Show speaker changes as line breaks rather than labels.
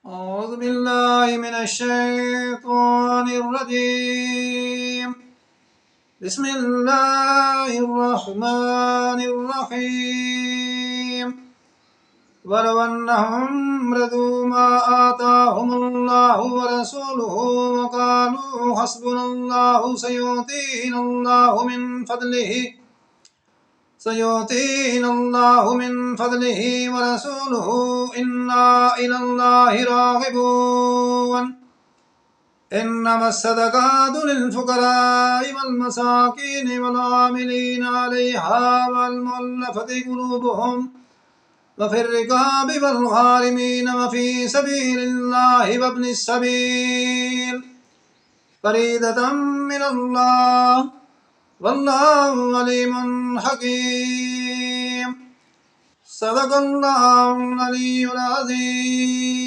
أعوذ بالله من الشيطان الرجيم. بسم الله الرحمن الرحيم. ولو أنهم رضوا ما آتاهم الله ورسوله وقالوا حسبنا الله سيؤتينا الله من فضله ورسوله إنا إلى الله راغبون. إنما الصدقات للفقراء والمساكين والعاملين عليها والمؤلفة قلوبهم وفي الرقاب والغارمين وفي سبيل الله وابن السبيل فريدة من الله والله عليم حكيم. صدق الله العلي العظيم.